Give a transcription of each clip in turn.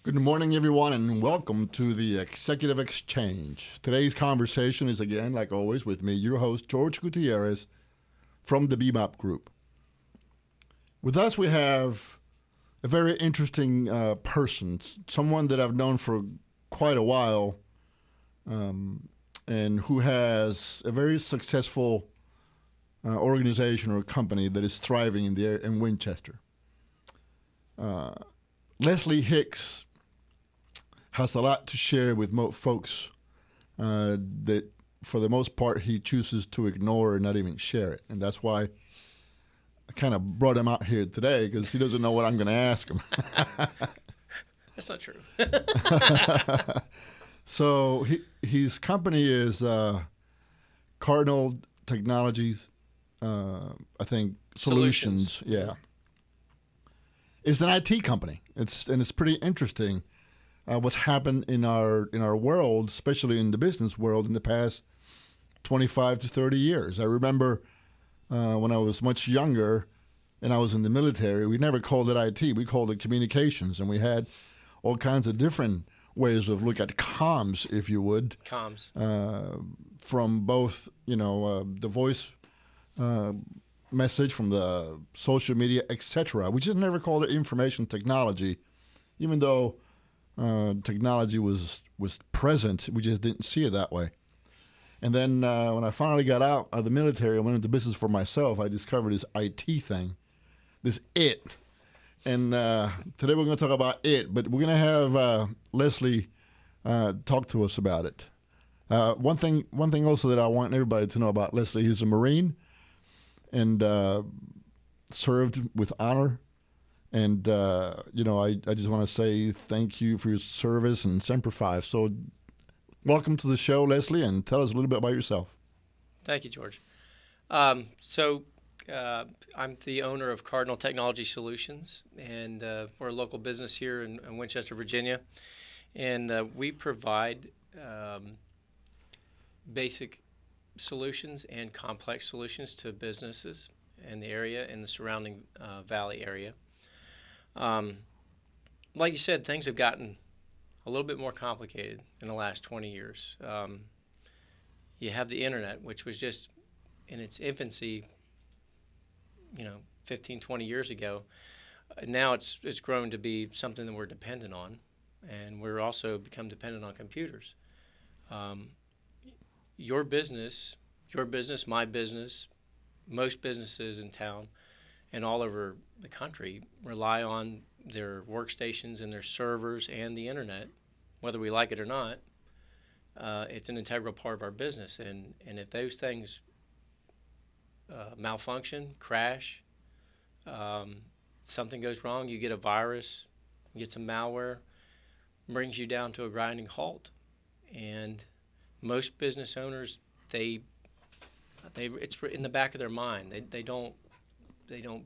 Good morning, everyone, and welcome to the Executive Exchange. Today's conversation is again, like always, with me, your host, George Gutierrez from the BMAP Group. With us, we have a very interesting person, someone that I've known for quite a while, and who has a very successful organization or company that is thriving in Winchester. Leslie Hicks has a lot to share with folks that, for the most part, he chooses to ignore and not even share it. And that's why I kind of brought him out here today, because he doesn't know what I'm going to ask him. That's not true. So his company is Cardinal Technologies, I think, Solutions. Yeah. It's an IT company. It's pretty interesting. What's happened in our world, especially in the business world, in the past 25 to 30 years. I remember when I was much younger and I was in the military, we never called it IT. We called it communications, and we had all kinds of different ways of look at comms, if you would. Comms. From both, the voice message, from the social media, etc. We just never called it information technology, even though technology was present. We just didn't see it that way. And then when I finally got out of the military, I went into business for myself. I discovered this IT thing, this IT. And today we're going to talk about it, but we're going to have Leslie talk to us about it. One thing also that I want everybody to know about Leslie: he's a Marine and served with honor. And, I just want to say thank you for your service and Semper Fi. So welcome to the show, Leslie, and tell us a little bit about yourself. Thank you, George. I'm the owner of Cardinal Technology Solutions, and we're a local business here in Winchester, Virginia. And we provide basic solutions and complex solutions to businesses in the area and the surrounding valley area. Like you said, things have gotten a little bit more complicated in the last 20 years. You have the internet, which was just in its infancy, 15, 20 years ago. Now it's grown to be something that we're dependent on, and we're also become dependent on computers. Your business, my business, most businesses in town and all over the country rely on their workstations and their servers and the internet, whether we like it or not. It's an integral part of our business, and if those things malfunction, crash, something goes wrong, you get a virus, you get some malware, brings you down to a grinding halt. And most business owners, it's in the back of their mind. They don't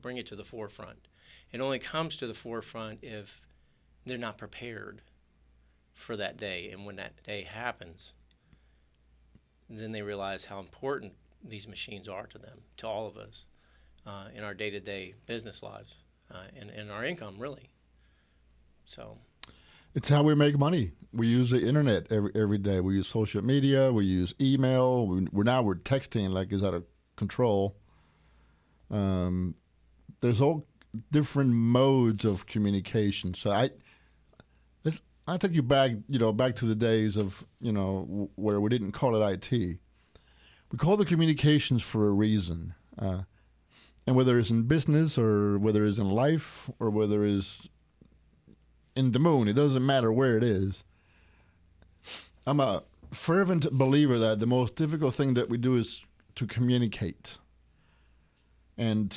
bring it to the forefront. It only comes to the forefront if they're not prepared for that day. And when that day happens, then they realize how important these machines are to them, to all of us, in our day-to-day business lives, and our income, really. So it's how we make money. We use the internet every day. We use social media. We use email. We're texting like it's out of control. There's all different modes of communication. So I take you back, back to the days of, where we didn't call it IT. We call the communications for a reason. And whether it's in business or whether it's in life or whether it's in the moon, it doesn't matter where it is. I'm a fervent believer that the most difficult thing that we do is to communicate. And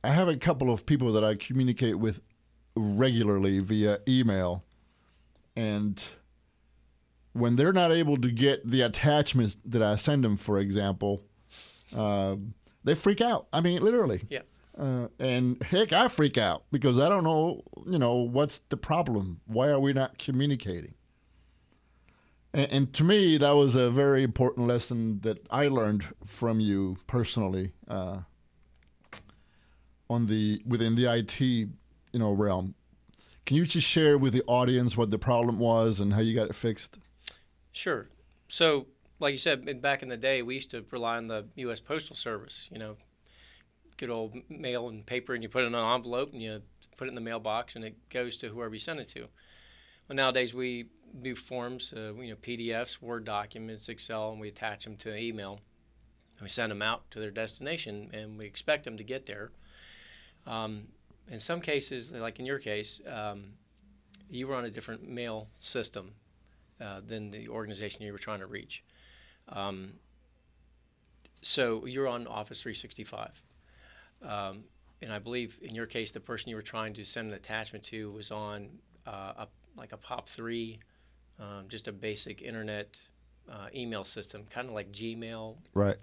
I have a couple of people that I communicate with regularly via email. And when they're not able to get the attachments that I send them, for example, they freak out. I mean, literally. Yeah. And heck, I freak out because I don't know, what's the problem? Why are we not communicating? And to me, that was a very important lesson that I learned from you personally within the IT realm. Can you just share with the audience what the problem was and how you got it fixed? Sure. So, like you said, back in the day, we used to rely on the U.S. Postal Service. Good old mail and paper, and you put it in an envelope and you put it in the mailbox, and it goes to whoever you send it to. Well, nowadays we do forms, PDFs, Word documents, Excel, and we attach them to email. We send them out to their destination, and we expect them to get there. In some cases, like in your case, you were on a different mail system than the organization you were trying to reach. So you're on Office 365. And I believe in your case, the person you were trying to send an attachment to was on a POP3, just a basic internet email system, kind of like Gmail. Right.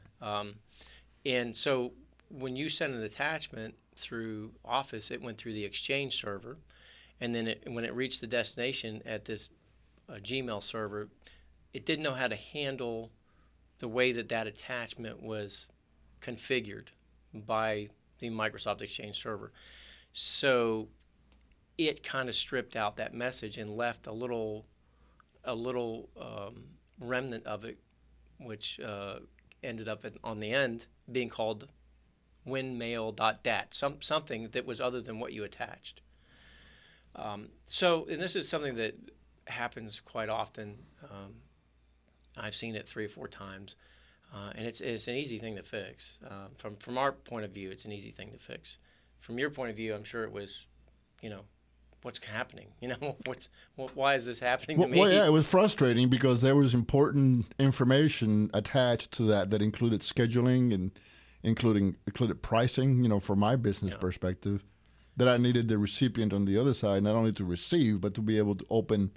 And so when you send an attachment through Office, it went through the Exchange server. And then when it reached the destination at this Gmail server, it didn't know how to handle the way that attachment was configured by the Microsoft Exchange server. So it kind of stripped out that message and left a little remnant of it, which ended up on the end being called winmail.dat, something that was other than what you attached. And this is something that happens quite often. I've seen it 3 or 4 times. And it's an easy thing to fix. From our point of view, it's an easy thing to fix. From your point of view, I'm sure it was, what's happening? Why is this happening to me? Well, yeah, it was frustrating because there was important information attached to that included scheduling and included pricing. From my business perspective, that I needed the recipient on the other side not only to receive but to be able to open,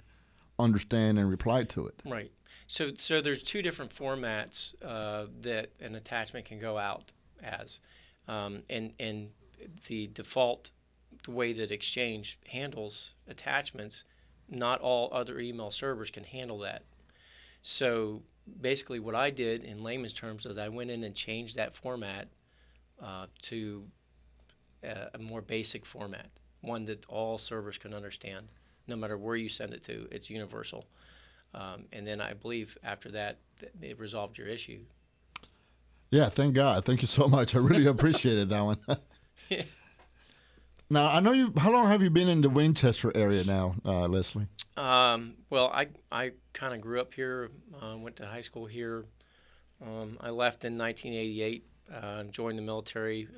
understand, and reply to it. Right. So there's 2 different formats that an attachment can go out as, and the default, the way that Exchange handles attachments, not all other email servers can handle that. So basically, what I did in layman's terms is I went in and changed that format to a more basic format, one that all servers can understand, no matter where you send it to. It's universal. And then I believe after that, it resolved your issue. Yeah, thank God. Thank you so much. I really appreciated that one. Now, I know you. How long have you been in the Winchester area now, Leslie? Well, I kind of grew up here, went to high school here. I left in 1988, joined the military,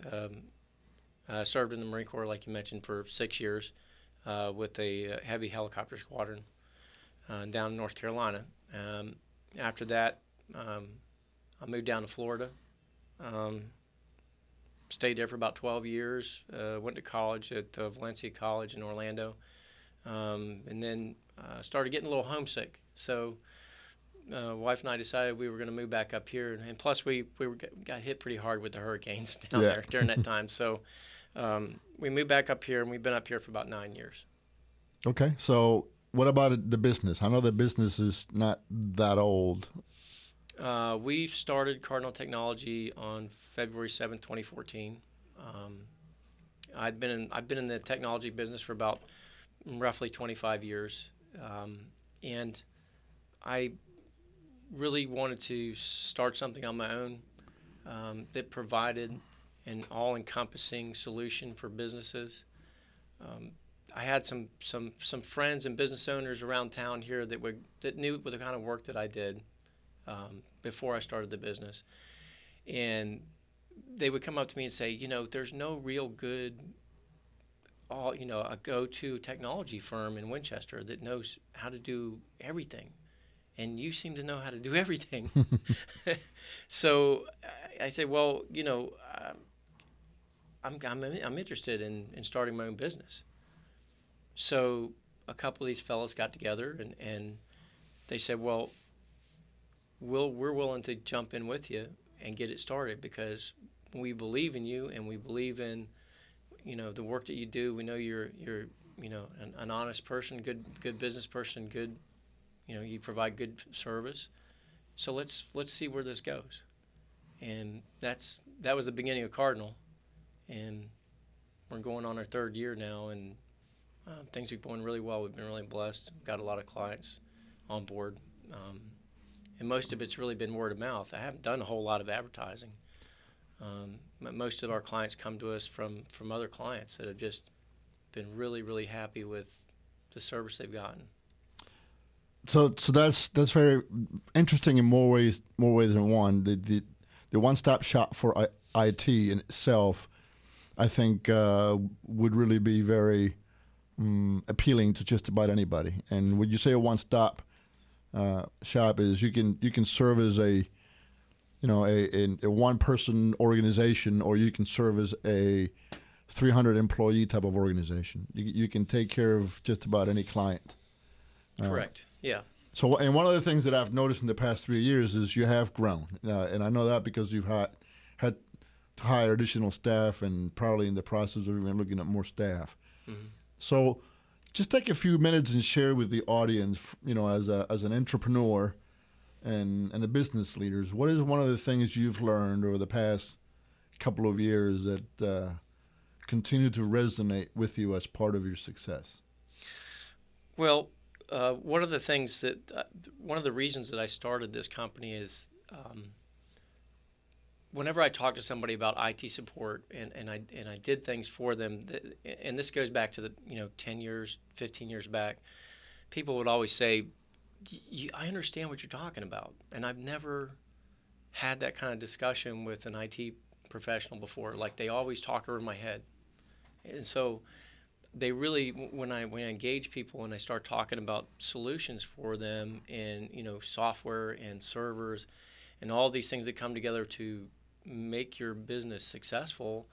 served in the Marine Corps, like you mentioned, for 6 years with a heavy helicopter squadron. Down in North Carolina. After that, I moved down to Florida. Stayed there for about 12 years. Went to college at Valencia College in Orlando. And then started getting a little homesick. So wife and I decided we were going to move back up here. And plus, we got hit pretty hard with the hurricanes down there during that time. So we moved back up here, and we've been up here for about 9 years. Okay. So what about the business? I know the business is not that old. We started Cardinal Technology on February 7th, 2014. I've been in the technology business for about roughly 25 years, and I really wanted to start something on my own that provided an all-encompassing solution for businesses. I had some friends and business owners around town here that knew the kind of work that I did before I started the business, and they would come up to me and say, there's no real good, a go-to technology firm in Winchester that knows how to do everything, and you seem to know how to do everything. So I said, well, I'm interested in starting my own business. So a couple of these fellows got together and they said, well, we're willing to jump in with you and get it started because we believe in you and we believe in, the work that you do. We know you're an honest person, good business person, good, you provide good service. So let's see where this goes. And that was the beginning of Cardinal, and we're going on our 3rd year now, and Things are going really well. We've been really blessed. We've got a lot of clients on board. Um, and most of it's really been word of mouth. I haven't done a whole lot of advertising. Most of our clients come to us from other clients that have just been really, really happy with the service they've gotten. So that's very interesting in more ways than one. The one-stop shop for IT in itself, I think, would really be very appealing to just about anybody. And when you say a one-stop shop, is you can serve as a one-person organization, or you can serve as a 300 employee type of organization. You can take care of just about any client. Correct. Yeah. So, and one of the things that I've noticed in the past 3 years is you have grown, and I know that because you've had to hire additional staff, and probably in the process of even looking at more staff. Mm-hmm. So, just take a few minutes and share with the audience, as an entrepreneur and a business leaders, what is one of the things you've learned over the past couple of years that continue to resonate with you as part of your success? Well, one of the reasons that I started this company is whenever I talk to somebody about IT support and I did things for them, and this goes back to the 10 years, 15 years back, people would always say, I understand what you're talking about, and I've never had that kind of discussion with an IT professional before. Like, they always talk over my head, and so they really, when I engage people and I start talking about solutions for them in software and servers and all these things that come together to make your business successful,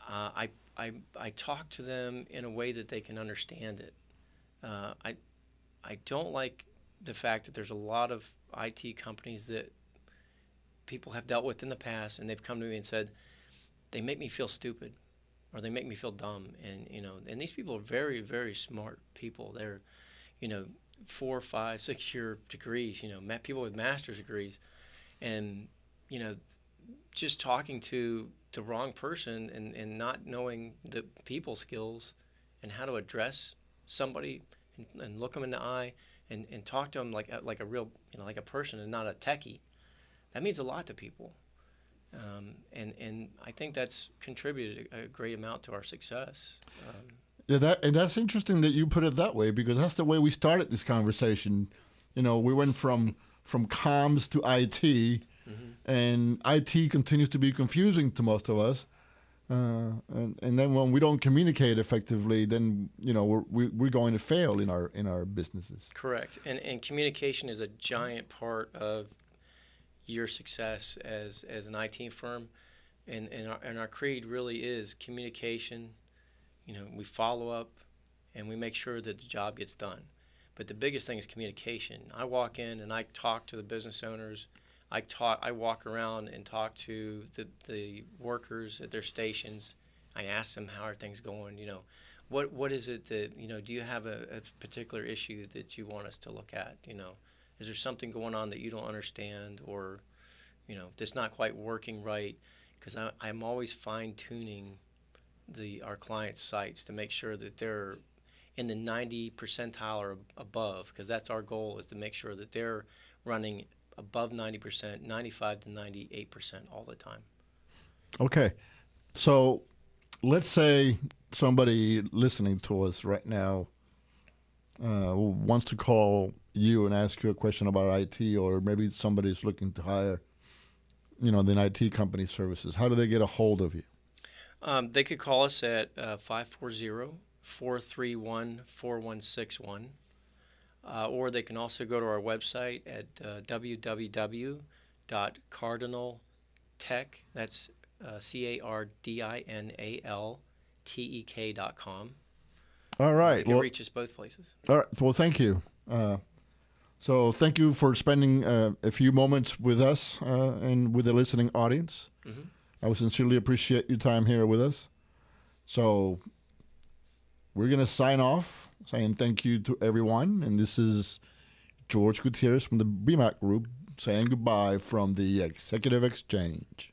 I talk to them in a way that they can understand it. I don't like the fact that there's a lot of IT companies that people have dealt with in the past, and they've come to me and said, they make me feel stupid, or they make me feel dumb. And these people are very, very smart people. They're 4, 5, 6-year degrees, people with master's degrees, and just talking to the wrong person and not knowing the people skills and how to address somebody and look them in the eye and talk to them like a real, like a person and not a techie. That means a lot to people. And I think that's contributed a great amount to our success. That's interesting that you put it that way, because that's the way we started this conversation. We went from comms to IT, mm-hmm. and IT continues to be confusing to most of us. And then when we don't communicate effectively, then we're going to fail in our businesses. Correct, and communication is a giant part of your success as an IT firm, and our creed really is communication. We follow up, and we make sure that the job gets done. But the biggest thing is communication. I walk in and I talk to the business owners. I walk around and talk to the workers at their stations. I ask them, how are things going? What is it that, do you have a particular issue that you want us to look at? Is there something going on that you don't understand, or, that's not quite working right? Because I'm always fine-tuning our clients' sites to make sure that they're in the 90 percentile or above, because that's our goal, is to make sure that they're running above 90%, 95 to 98% all the time. Okay. So let's say somebody listening to us right now wants to call you and ask you a question about IT, or maybe somebody's looking to hire, the IT company services. How do they get a hold of you? They could call us at 540-431-4161. Or they can also go to our website at www.cardinaltech, that's CARDINALTEK.com. All right. You can reach us both places. All right. Well, thank you. So thank you for spending a few moments with us and with the listening audience. Mm-hmm. I would sincerely appreciate your time here with us. So we're going to sign off, saying thank you to everyone. And this is George Gutierrez from the BMAC Group saying goodbye from the Executive Exchange.